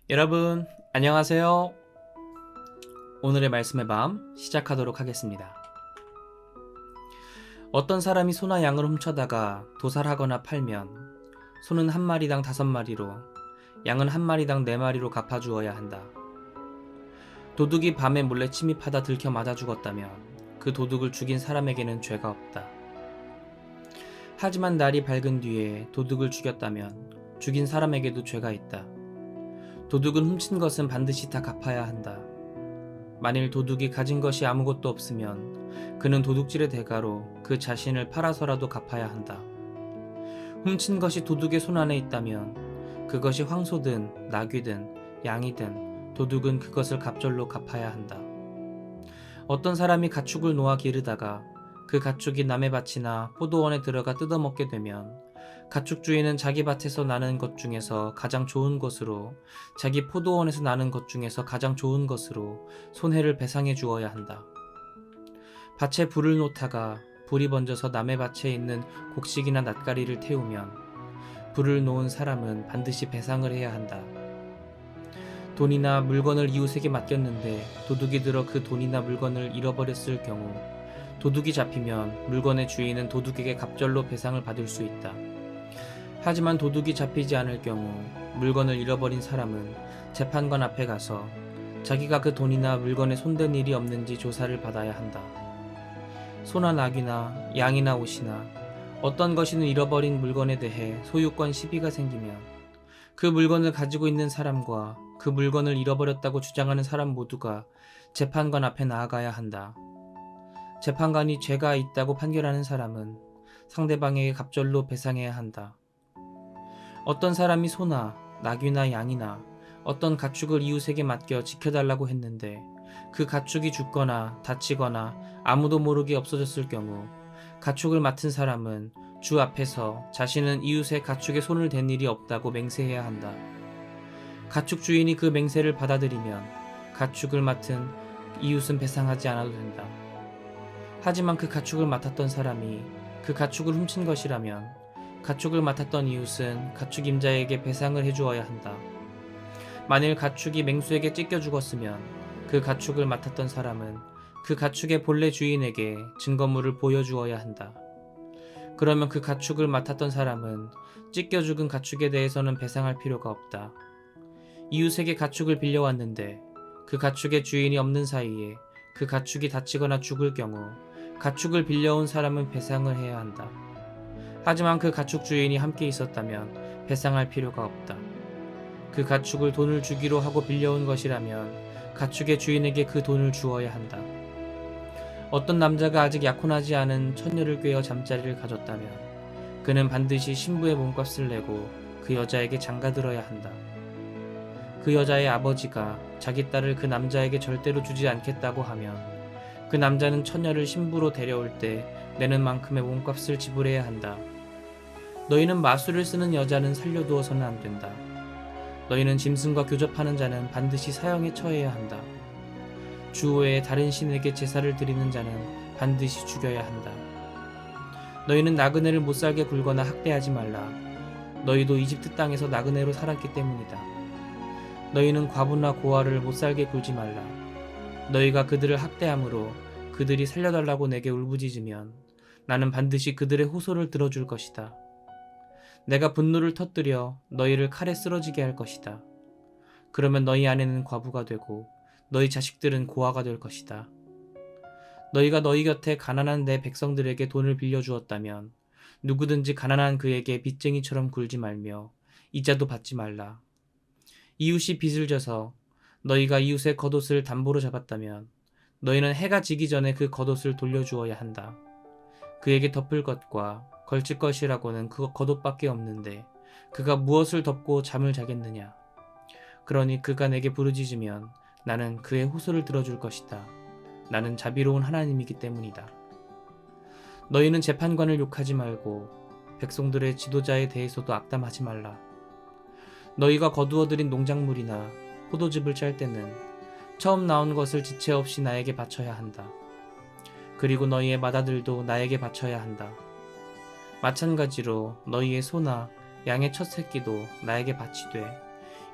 여러분, 안녕하세요. 오늘의 말씀의 밤 시작하도록 하겠습니다. 어떤 사람이 소나 양을 훔쳐다가 도살하거나 팔면 소는 한 마리당 5마리로, 양은 한 마리당 4마리로 갚아주어야 한다. 도둑이 밤에 몰래 침입하다 들켜 맞아 죽었다면 그 도둑을 죽인 사람에게는 죄가 없다. 하지만 날이 밝은 뒤에 도둑을 죽였다면 죽인 사람에게도 죄가 있다. 도둑은 훔친 것은 반드시 다 갚아야 한다. 만일 도둑이 가진 것이 아무것도 없으면 그는 도둑질의 대가로 그 자신을 팔아서라도 갚아야 한다. 훔친 것이 도둑의 손 안에 있다면 그것이 황소든 나귀든 양이든 도둑은 그것을 갑절로 갚아야 한다. 어떤 사람이 가축을 놓아 기르다가 그 가축이 남의 밭이나 포도원에 들어가 뜯어먹게 되면 가축 주인은 자기 밭에서 나는 것 중에서 가장 좋은 것으로, 자기 포도원에서 나는 것 중에서 가장 좋은 것으로 손해를 배상해 주어야 한다. 밭에 불을 놓다가 불이 번져서 남의 밭에 있는 곡식이나 낫가리를 태우면 불을 놓은 사람은 반드시 배상을 해야 한다. 돈이나 물건을 이웃에게 맡겼는데 도둑이 들어 그 돈이나 물건을 잃어버렸을 경우 도둑이 잡히면 물건의 주인은 도둑에게 갑절로 배상을 받을 수 있다. 하지만 도둑이 잡히지 않을 경우 물건을 잃어버린 사람은 재판관 앞에 가서 자기가 그 돈이나 물건에 손댄 일이 없는지 조사를 받아야 한다. 소나 나귀나 양이나 옷이나 어떤 것이든 잃어버린 물건에 대해 소유권 시비가 생기면 그 물건을 가지고 있는 사람과 그 물건을 잃어버렸다고 주장하는 사람 모두가 재판관 앞에 나아가야 한다. 재판관이 죄가 있다고 판결하는 사람은 상대방에게 갑절로 배상해야 한다. 어떤 사람이 소나 나귀나 양이나 어떤 가축을 이웃에게 맡겨 지켜달라고 했는데 그 가축이 죽거나 다치거나 아무도 모르게 없어졌을 경우 가축을 맡은 사람은 주 앞에서 자신은 이웃의 가축에 손을 댄 일이 없다고 맹세해야 한다. 가축 주인이 그 맹세를 받아들이면 가축을 맡은 이웃은 배상하지 않아도 된다. 하지만 그 가축을 맡았던 사람이 그 가축을 훔친 것이라면 가축을 맡았던 이웃은 가축 임자에게 배상을 해주어야 한다. 만일 가축이 맹수에게 찢겨 죽었으면 그 가축을 맡았던 사람은 그 가축의 본래 주인에게 증거물을 보여주어야 한다. 그러면 그 가축을 맡았던 사람은 찢겨 죽은 가축에 대해서는 배상할 필요가 없다. 이웃에게 가축을 빌려왔는데 그 가축의 주인이 없는 사이에 그 가축이 다치거나 죽을 경우 가축을 빌려온 사람은 배상을 해야 한다. 하지만 그 가축 주인이 함께 있었다면 배상할 필요가 없다. 그 가축을 돈을 주기로 하고 빌려온 것이라면 가축의 주인에게 그 돈을 주어야 한다. 어떤 남자가 아직 약혼하지 않은 처녀를 꿰어 잠자리를 가졌다면 그는 반드시 신부의 몸값을 내고 그 여자에게 장가들어야 한다. 그 여자의 아버지가 자기 딸을 그 남자에게 절대로 주지 않겠다고 하면 그 남자는 처녀를 신부로 데려올 때 내는 만큼의 몸값을 지불해야 한다. 너희는 마술을 쓰는 여자는 살려두어서는 안 된다. 너희는 짐승과 교접하는 자는 반드시 사형에 처해야 한다. 주 외에 다른 신에게 제사를 드리는 자는 반드시 죽여야 한다. 너희는 나그네를 못살게 굴거나 학대하지 말라. 너희도 이집트 땅에서 나그네로 살았기 때문이다. 너희는 과부나 고아를 못살게 굴지 말라. 너희가 그들을 학대함으로 그들이 살려달라고 내게 울부짖으면 나는 반드시 그들의 호소를 들어줄 것이다. 내가 분노를 터뜨려 너희를 칼에 쓰러지게 할 것이다. 그러면 너희 아내는 과부가 되고 너희 자식들은 고아가 될 것이다. 너희가 너희 곁에 가난한 내 백성들에게 돈을 빌려주었다면 누구든지 가난한 그에게 빚쟁이처럼 굴지 말며 이자도 받지 말라. 이웃이 빚을 져서 너희가 이웃의 겉옷을 담보로 잡았다면 너희는 해가 지기 전에 그 겉옷을 돌려주어야 한다. 그에게 덮을 것과 걸칠 것이라고는 그 겉옷밖에 없는데 그가 무엇을 덮고 잠을 자겠느냐. 그러니 그가 내게 부르짖으면 나는 그의 호소를 들어줄 것이다. 나는 자비로운 하나님이기 때문이다. 너희는 재판관을 욕하지 말고 백성들의 지도자에 대해서도 악담하지 말라. 너희가 거두어들인 농작물이나 포도즙을 짤 때는 처음 나온 것을 지체 없이 나에게 바쳐야 한다. 그리고 너희의 맏아들도 나에게 바쳐야 한다. 마찬가지로 너희의 소나 양의 첫 새끼도 나에게 바치되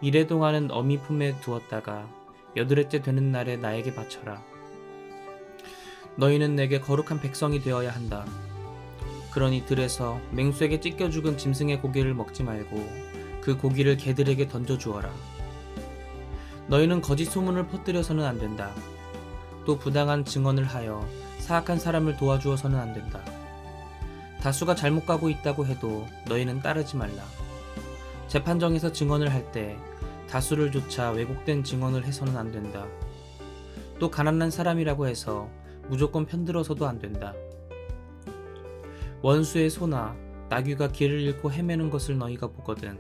이래 동안은 어미 품에 두었다가 여드레째 되는 날에 나에게 바쳐라. 너희는 내게 거룩한 백성이 되어야 한다. 그러니 들에서 맹수에게 찢겨 죽은 짐승의 고기를 먹지 말고 그 고기를 개들에게 던져 주어라. 너희는 거짓 소문을 퍼뜨려서는 안 된다. 또 부당한 증언을 하여 사악한 사람을 도와주어서는 안 된다. 다수가 잘못 가고 있다고 해도 너희는 따르지 말라. 재판정에서 증언을 할 때 다수를 조차 왜곡된 증언을 해서는 안 된다. 또 가난한 사람이라고 해서 무조건 편들어서도 안 된다. 원수의 소나 나귀가 길을 잃고 헤매는 것을 너희가 보거든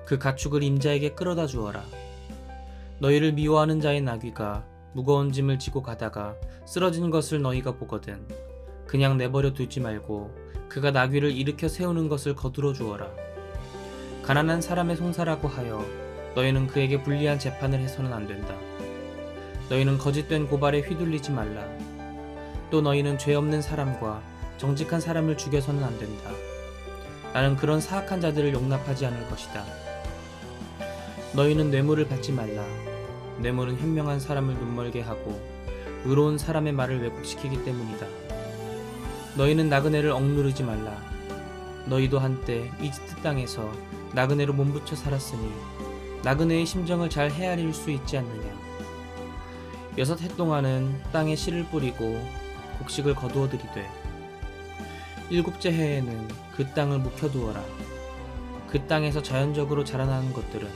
그 가축을 임자에게 끌어다 주어라. 너희를 미워하는 자의 나귀가 무거운 짐을 지고 가다가 쓰러진 것을 너희가 보거든 그냥 내버려 두지 말고 그가 나귀를 일으켜 세우는 것을 거두러 주어라. 가난한 사람의 송사라고 하여 너희는 그에게 불리한 재판을 해서는 안 된다. 너희는 거짓된 고발에 휘둘리지 말라. 또 너희는 죄 없는 사람과 정직한 사람을 죽여서는 안 된다. 나는 그런 사악한 자들을 용납하지 않을 것이다. 너희는 뇌물을 받지 말라. 뇌물은 현명한 사람을 눈멀게 하고 의로운 사람의 말을 왜곡시키기 때문이다. 너희는 나그네를 억누르지 말라. 너희도 한때 이집트 땅에서 나그네로 몸부쳐 살았으니 나그네의 심정을 잘 헤아릴 수 있지 않느냐. 6해 동안은 땅에 씨를 뿌리고 곡식을 거두어 들이되 7째 해에는 그 땅을 묵혀두어라. 그 땅에서 자연적으로 자라나는 것들은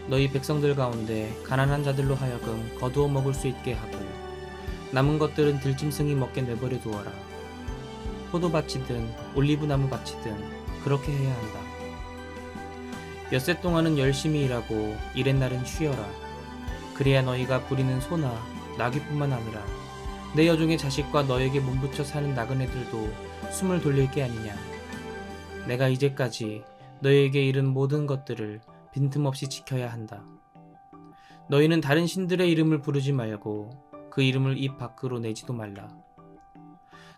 너희 백성들 가운데 가난한 자들로 하여금 거두어 먹을 수 있게 하고 남은 것들은 들짐승이 먹게 내버려 두어라. 포도밭이든 올리브나무 밭이든 그렇게 해야 한다. 엿새 동안은 열심히 일하고 이렛날은 쉬어라. 그래야 너희가 부리는 소나 나귀뿐만 아니라 내 여종의 자식과 너에게 몸붙여 사는 나그네들도 숨을 돌릴 게 아니냐. 내가 이제까지 너희에게 이른 모든 것들을 빈틈없이 지켜야 한다. 너희는 다른 신들의 이름을 부르지 말고 그 이름을 입 밖으로 내지도 말라.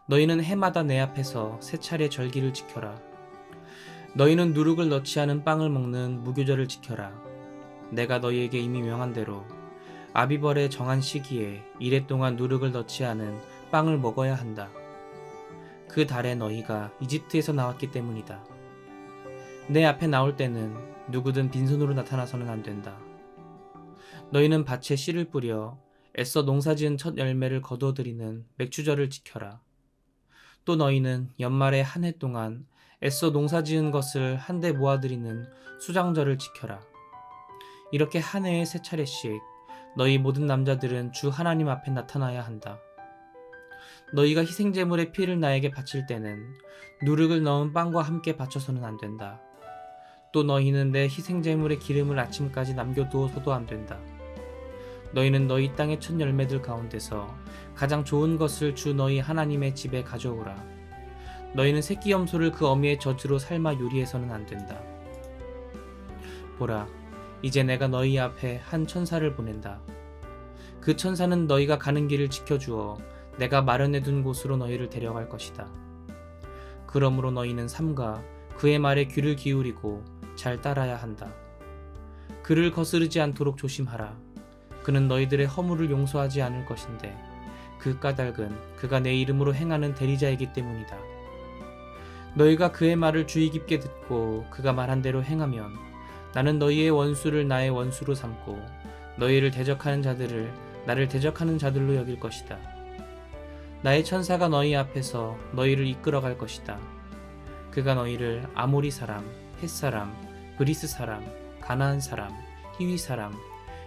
너희는 해마다 내 앞에서 3차례 절기를 지켜라. 너희는 누룩을 넣지 않은 빵을 먹는 무교절을 지켜라. 내가 너희에게 이미 명한 대로 아비벌의 정한 시기에 이래 동안 누룩을 넣지 않은 빵을 먹어야 한다. 그 달에 너희가 이집트에서 나왔기 때문이다. 내 앞에 나올 때는 누구든 빈손으로 나타나서는 안 된다. 너희는 밭에 씨를 뿌려 애써 농사지은 첫 열매를 거두어들이는 맥추절을 지켜라. 또 너희는 연말에 한 해 동안 애써 농사지은 것을 한데 모아들이는 수장절을 지켜라. 이렇게 한 해에 3차례씩 너희 모든 남자들은 주 하나님 앞에 나타나야 한다. 너희가 희생제물의 피를 나에게 바칠 때는 누룩을 넣은 빵과 함께 바쳐서는 안 된다. 또 너희는 내 희생제물의 기름을 아침까지 남겨두어서도 안 된다. 너희는 너희 땅의 첫 열매들 가운데서 가장 좋은 것을 주 너희 하나님의 집에 가져오라. 너희는 새끼 염소를 그 어미의 젖으로 삶아 요리해서는 안 된다. 보라, 이제 내가 너희 앞에 한 천사를 보낸다. 그 천사는 너희가 가는 길을 지켜주어 내가 마련해둔 곳으로 너희를 데려갈 것이다. 그러므로 너희는 삼가 그의 말에 귀를 기울이고 잘 따라야 한다. 그를 거스르지 않도록 조심하라. 그는 너희들의 허물을 용서하지 않을 것인데 그 까닭은 그가 내 이름으로 행하는 대리자이기 때문이다. 너희가 그의 말을 주의 깊게 듣고 그가 말한 대로 행하면 나는 너희의 원수를 나의 원수로 삼고 너희를 대적하는 자들을 나를 대적하는 자들로 여길 것이다. 나의 천사가 너희 앞에서 너희를 이끌어갈 것이다. 그가 너희를 아모리 사람, 헷 사람, 브리스 사람, 가나안 사람, 히위 사람,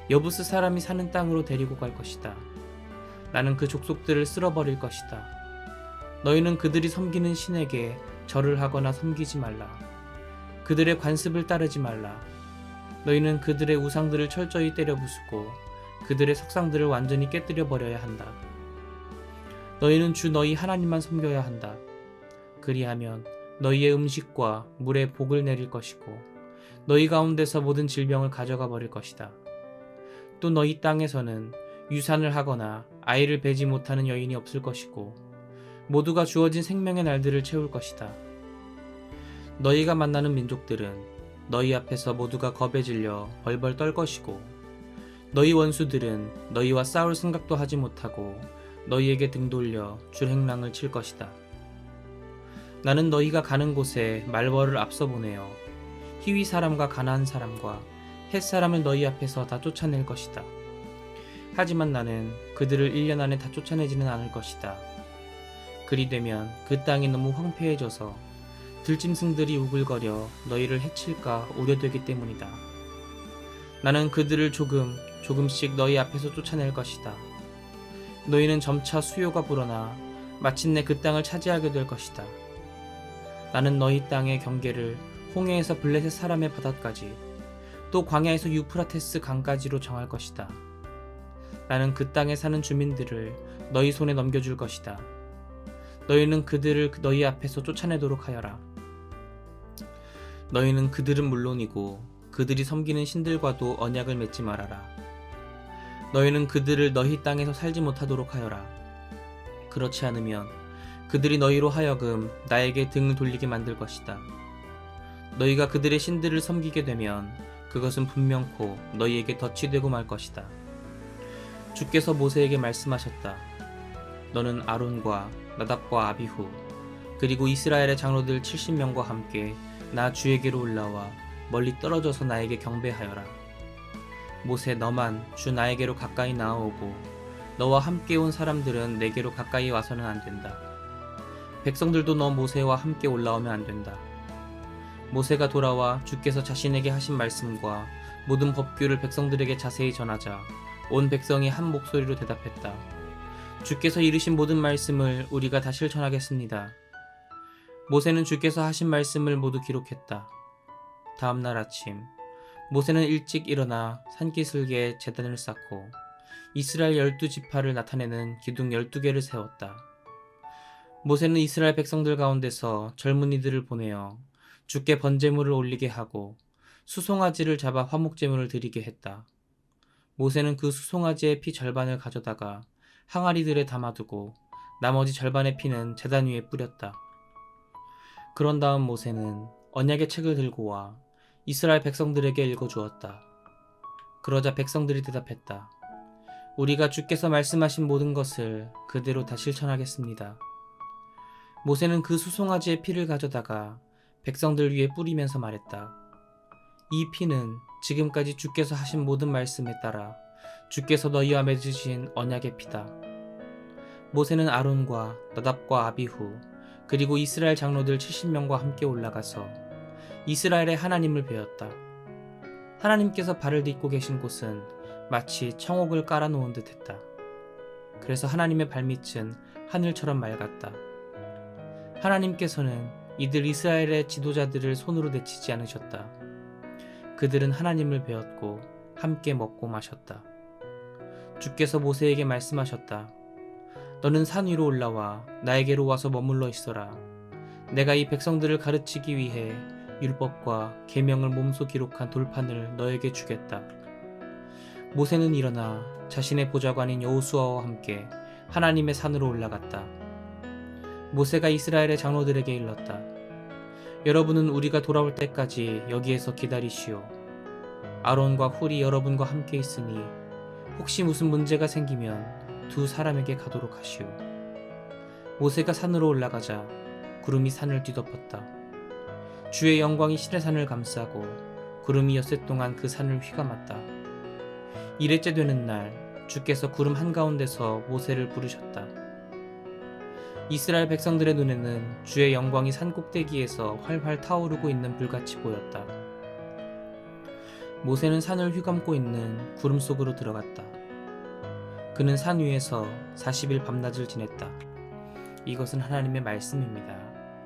여부스 사람이 사는 땅으로 데리고 갈 것이다. 나는 그 족속들을 쓸어버릴 것이다. 너희는 그들이 섬기는 신에게 절을 하거나 섬기지 말라. 그들의 관습을 따르지 말라. 너희는 그들의 우상들을 철저히 때려 부수고 그들의 석상들을 완전히 깨뜨려 버려야 한다. 너희는 주 너희 하나님만 섬겨야 한다. 그리하면 너희의 음식과 물에 복을 내릴 것이고 너희 가운데서 모든 질병을 가져가 버릴 것이다. 또 너희 땅에서는 유산을 하거나 아이를 베지 못하는 여인이 없을 것이고 모두가 주어진 생명의 날들을 채울 것이다. 너희가 만나는 민족들은 너희 앞에서 모두가 겁에 질려 벌벌 떨 것이고 너희 원수들은 너희와 싸울 생각도 하지 못하고 너희에게 등 돌려 줄행랑을 칠 것이다. 나는 너희가 가는 곳에 말벌을 앞서 보내어 히위 사람과 가나안 사람과 헷 사람을 너희 앞에서 다 쫓아낼 것이다. 하지만 나는 그들을 1년 안에 다 쫓아내지는 않을 것이다. 그리 되면 그 땅이 너무 황폐해져서 들짐승들이 우글거려 너희를 해칠까 우려되기 때문이다. 나는 그들을 조금씩 너희 앞에서 쫓아낼 것이다. 너희는 점차 수요가 불어나 마침내 그 땅을 차지하게 될 것이다. 나는 너희 땅의 경계를 홍해에서 블레셋 사람의 바다까지 또 광야에서 유프라테스 강까지로 정할 것이다. 나는 그 땅에 사는 주민들을 너희 손에 넘겨줄 것이다. 너희는 그들을 너희 앞에서 쫓아내도록 하여라. 너희는 그들은 물론이고 그들이 섬기는 신들과도 언약을 맺지 말아라. 너희는 그들을 너희 땅에서 살지 못하도록 하여라. 그렇지 않으면 그들이 너희로 하여금 나에게 등을 돌리게 만들 것이다. 너희가 그들의 신들을 섬기게 되면 그것은 분명코 너희에게 덫이 되고 말 것이다. 주께서 모세에게 말씀하셨다. 너는 아론과 나답과 아비후 그리고 이스라엘의 장로들 70명과 함께 나 주에게로 올라와 멀리 떨어져서 나에게 경배하여라. 모세 너만 주 나에게로 가까이 나아오고 너와 함께 온 사람들은 내게로 가까이 와서는 안 된다. 백성들도 너 모세와 함께 올라오면 안 된다. 모세가 돌아와 주께서 자신에게 하신 말씀과 모든 법규를 백성들에게 자세히 전하자 온 백성이 한 목소리로 대답했다. 주께서 이르신 모든 말씀을 우리가 다 실천하겠습니다. 모세는 주께서 하신 말씀을 모두 기록했다. 다음 날 아침 모세는 일찍 일어나 산기슭에 제단을 쌓고 이스라엘 12지파를 나타내는 기둥 12개를 세웠다. 모세는 이스라엘 백성들 가운데서 젊은이들을 보내어 주께 번제물을 올리게 하고 수송아지를 잡아 화목제물을 드리게 했다. 모세는 그 수송아지의 피 절반을 가져다가 항아리들에 담아두고 나머지 절반의 피는 제단 위에 뿌렸다. 그런 다음 모세는 언약의 책을 들고 와 이스라엘 백성들에게 읽어주었다. 그러자 백성들이 대답했다. 우리가 주께서 말씀하신 모든 것을 그대로 다 실천하겠습니다. 모세는 그 수송아지의 피를 가져다가 백성들 위에 뿌리면서 말했다. 이 피는 지금까지 주께서 하신 모든 말씀에 따라 주께서 너희와 맺으신 언약의 피다. 모세는 아론과 나답과 아비후 그리고 이스라엘 장로들 70명과 함께 올라가서 이스라엘의 하나님을 배웠다. 하나님께서 발을 딛고 계신 곳은 마치 청옥을 깔아놓은 듯 했다. 그래서 하나님의 발밑은 하늘처럼 맑았다. 하나님께서는 이들 이스라엘의 지도자들을 손으로 내치지 않으셨다. 그들은 하나님을 배웠고 함께 먹고 마셨다. 주께서 모세에게 말씀하셨다. 너는 산 위로 올라와 나에게로 와서 머물러 있어라. 내가 이 백성들을 가르치기 위해 율법과 계명을 몸소 기록한 돌판을 너에게 주겠다. 모세는 일어나 자신의 보좌관인 여호수아와 함께 하나님의 산으로 올라갔다. 모세가 이스라엘의 장로들에게 일렀다. 여러분은 우리가 돌아올 때까지 여기에서 기다리시오. 아론과 훌이 여러분과 함께 있으니 혹시 무슨 문제가 생기면 두 사람에게 가도록 하시오. 모세가 산으로 올라가자 구름이 산을 뒤덮었다. 주의 영광이 시내산을 감싸고 구름이 엿새 동안 그 산을 휘감았다. 이레째 되는 날 주께서 구름 한가운데서 모세를 부르셨다. 이스라엘 백성들의 눈에는 주의 영광이 산 꼭대기에서 활활 타오르고 있는 불같이 보였다. 모세는 산을 휘감고 있는 구름 속으로 들어갔다. 그는 산 위에서 40일 밤낮을 지냈다. 이것은 하나님의 말씀입니다.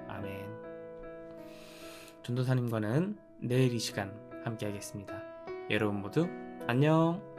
아멘. 전도사님과는 내일 이 시간 함께 하겠습니다. 여러분 모두 안녕.